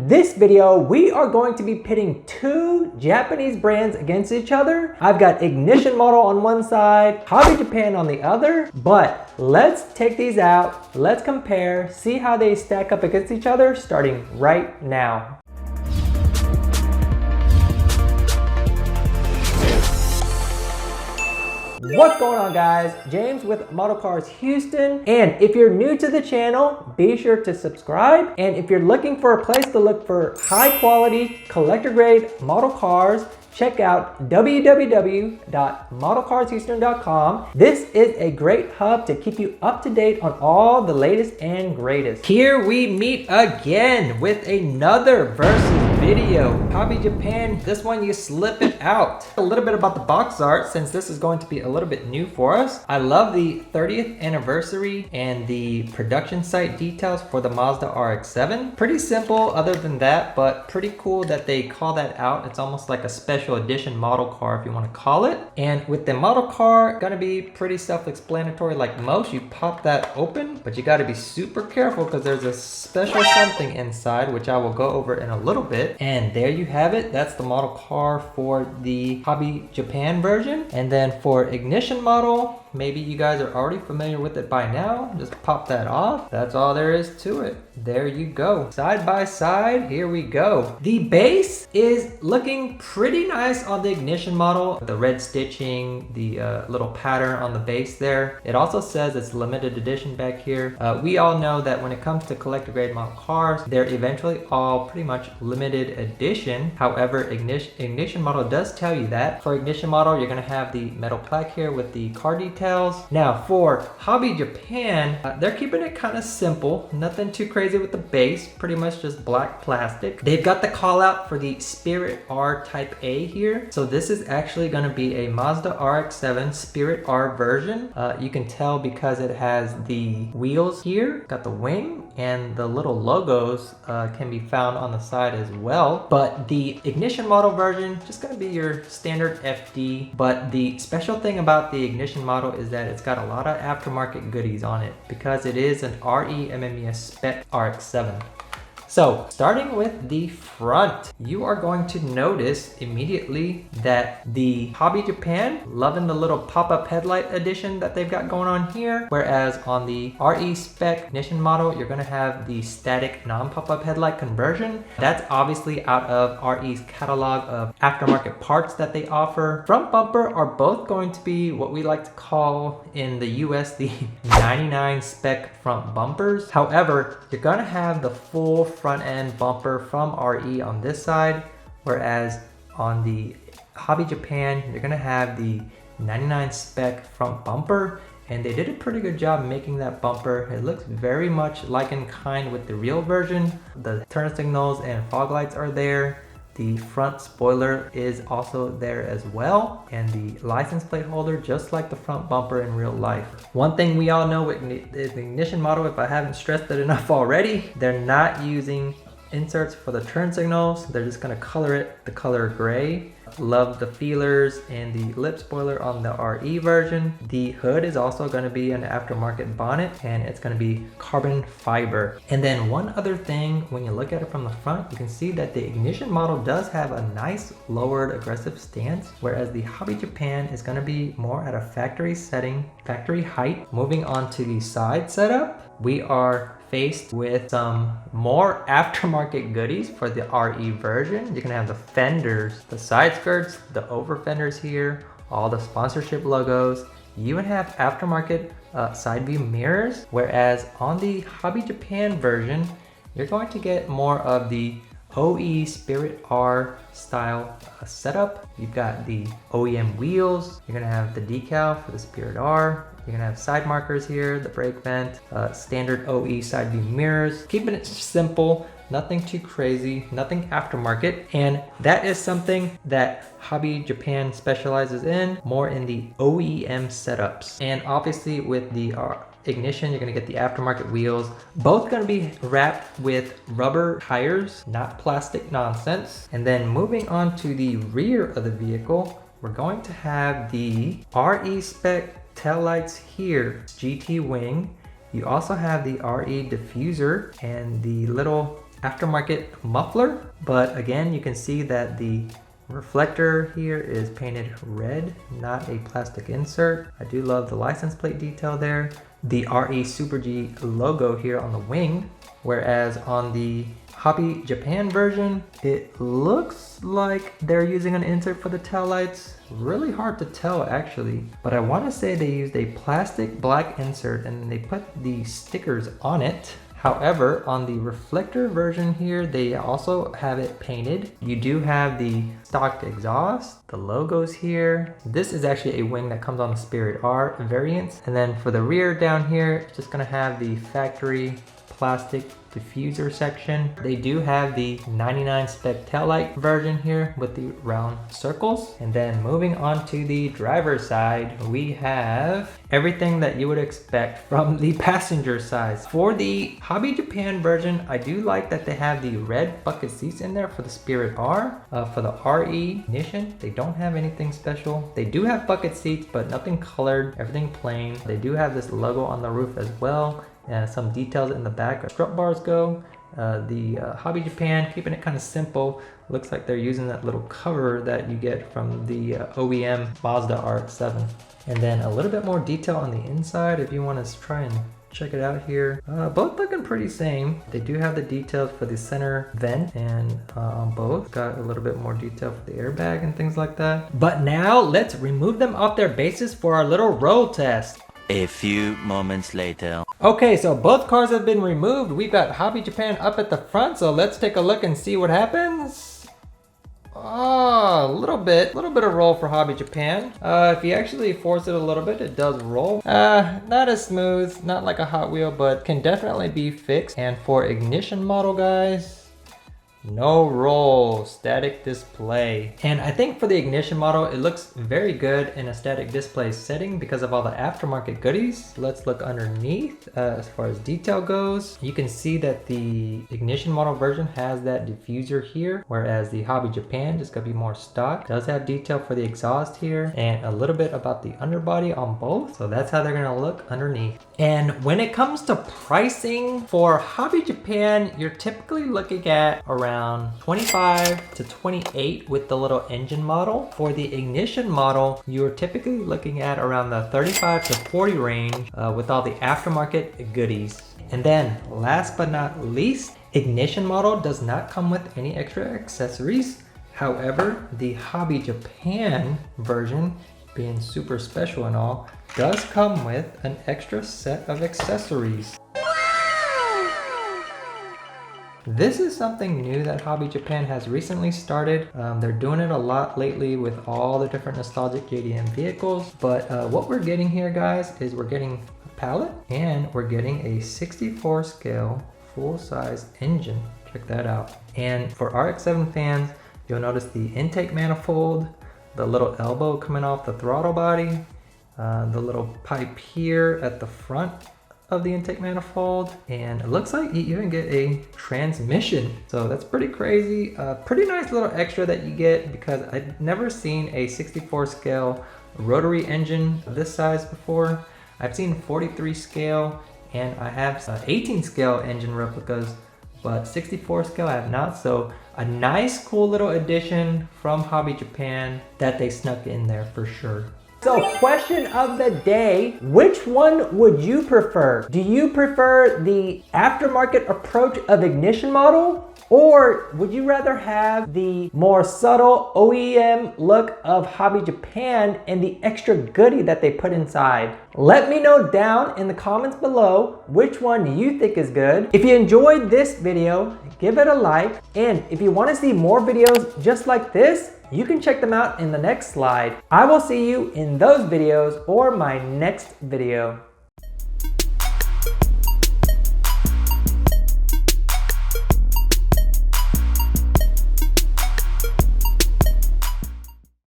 this video, we are going to be pitting two Japanese brands against each other. I've got Ignition Model on one side, Hobby Japan on the other, but let's take these out, let's compare, see how they stack up against each other starting right now. What's going on, guys? James with Model Cars Houston, and if you're new to the channel, be sure to subscribe. And if you're looking for a place to look for high quality collector grade model cars, check out www.modelcarshouston.com. This is a great hub to keep you up to date on all the latest and greatest. Here we meet again with another versus video. Hobby Japan, this one you slip it out. A little bit about the box art, since this is going to be a little bit new for us. I love the 30th anniversary and the production site details for the Mazda RX-7. Pretty simple other than that, but pretty cool that they call that out. It's almost like a special edition model car, if you want to call it. And with the model car, gonna be pretty self-explanatory like most. You pop that open, but you got to be super careful because there's a special something inside, which I will go over in a little bit. And there you have it. That's the model car for the Hobby Japan version. And then for Ignition Model, maybe you guys are already familiar with it by now. Just pop that off. That's all there is to it. There you go. Side by side, here we go. The base is looking pretty nice on the Ignition Model. The red stitching, the little pattern on the base there. It also says it's limited edition back here. We all know that when it comes to collector grade model cars, they're eventually all pretty much limited edition. However, Ignition Model does tell you that. For Ignition Model, you're gonna have the metal plaque here with the car details. Now for Hobby Japan, they're keeping it kind of simple. Nothing too crazy with the base, pretty much just black plastic. They've got the call out for the Spirit R Type A here. So this is actually going to be a Mazda RX-7 Spirit R version. You can tell because it has the wheels here, got the wing, and the little logos can be found on the side as well. But the Ignition Model version, just going to be your standard FD. But the special thing about the Ignition Model is that it's got a lot of aftermarket goodies on it because it is an RE-MMES spec RX-7. So starting with the front, you are going to notice immediately that the Hobby Japan, loving the little pop-up headlight edition that they've got going on here. Whereas on the RE spec Ignition Model, you're going to have the static non-pop-up headlight conversion. That's obviously out of RE's catalog of aftermarket parts that they offer. Front bumper are both going to be what we like to call in the US the 99 spec front bumpers. However, you're going to have the full front end bumper from RE on this side, whereas on the Hobby Japan you're gonna have the 99 spec front bumper, and they did a pretty good job making that bumper. It looks very much like in kind with the real version. The turn signals and fog lights are there. The front spoiler is also there as well, and the license plate holder just like the front bumper in real life. One thing we all know with the Ignition Model, if I haven't stressed it enough already, they're not using inserts for the turn signals. They're just going to color it the color gray. Love the feelers and the lip spoiler on the RE version. The hood is also going to be an aftermarket bonnet, and it's going to be carbon fiber. And then one other thing, when you look at it from the front, you can see that the Ignition Model does have a nice lowered aggressive stance, whereas the Hobby Japan is going to be more at a factory setting, factory height. Moving on to the side setup, we are faced with some more aftermarket goodies for the RE version. You can have the fenders, the side skirts, the over fenders here, all the sponsorship logos. You even have aftermarket side view mirrors, whereas on the Hobby Japan version, you're going to get more of the OE Spirit R style setup. You've got the OEM wheels. You're gonna have the decal for the Spirit R. You're gonna have side markers here, the brake vent, standard OE side view mirrors. Keeping it simple, nothing too crazy, nothing aftermarket. And that is something that Hobby Japan specializes in, more in the OEM setups. And obviously with the Ignition, you're gonna get the aftermarket wheels, both gonna be wrapped with rubber tires, not plastic nonsense. And then moving on to the rear of the vehicle, we're going to have the RE spec taillights here, GT wing. You also have the RE diffuser and the little aftermarket muffler, but again, you can see that the reflector here is painted red, not a plastic insert. I do love the license plate detail there. The RE Super G logo here on the wing, whereas on the Hobby Japan version, it looks like they're using an insert for the taillights. Really hard to tell actually, but I want to say they used a plastic black insert and then they put the stickers on it. However, on the reflector version here, they also have it painted. You do have the stock exhaust, the logos here. This is actually a wing that comes on the Spirit R variants. And then for the rear down here, it's just gonna have the factory plastic diffuser section. They do have the 99 spec taillight version here with the round circles. And then moving on to the driver's side, we have everything that you would expect from the passenger side. For the Hobby Japan version, I do like that they have the red bucket seats in there for the Spirit R. For the RE Ignition, they don't have anything special. They do have bucket seats, but nothing colored, everything plain. They do have this logo on the roof as well. Some details in the back where strut bars go. The Hobby Japan, keeping it kind of simple. Looks like they're using that little cover that you get from the OEM Mazda RX-7. And then a little bit more detail on the inside if you want to try and check it out here. Both looking pretty same. They do have the details for the center vent and on both. Got a little bit more detail for the airbag and things like that. But now let's remove them off their bases for our little roll test. A few moments later. Okay, so both cars have been removed. We've got Hobby Japan up at the front, so let's take a look and see what happens. Oh, a little bit of roll for Hobby Japan. If you actually force it a little bit, it does roll. Not as smooth, not like a Hot Wheel, but can definitely be fixed. And for ignition model, guys, no roll, static display. And I think for the ignition model, it looks very good in a static display setting because of all the aftermarket goodies. Let's look underneath as far as detail goes. You can see that the ignition model version has that diffuser here, whereas the Hobby Japan just gonna be more stock. Does have detail for the exhaust here and a little bit about the underbody on both. So that's how they're gonna look underneath. And when it comes to pricing for Hobby Japan, you're typically looking at around 25 to 28 with the little engine model. For the ignition model, you're typically looking at around the 35 to 40 range with all the aftermarket goodies. And then last but not least, ignition model does not come with any extra accessories. However, the Hobby Japan version, being super special and all, does come with an extra set of accessories. This is something new that Hobby Japan has recently started. They're doing it a lot lately with all the different nostalgic JDM vehicles. But what we're getting here, guys, is we're getting a pallet and we're getting a 64 scale full-size engine. Check that out. And for RX-7 fans, you'll notice the intake manifold, the little elbow coming off the throttle body, the little pipe here at the front of the intake manifold, and it looks like you even get a transmission. So that's pretty crazy. Pretty nice little extra that you get because I've never seen a 64 scale rotary engine of this size before. I've seen 43 scale and I have 18 scale engine replicas, but 64 scale I have not. So a nice cool little addition from Hobby Japan that they snuck in there for sure. So question of the day, which one would you prefer? Do you prefer the aftermarket approach of ignition model? Or would you rather have the more subtle OEM look of Hobby Japan and the extra goodie that they put inside? Let me know down in the comments below which one you think is good. If you enjoyed this video, give it a like. And if you want to see more videos just like this, you can check them out in the next slide. I will see you in those videos or my next video.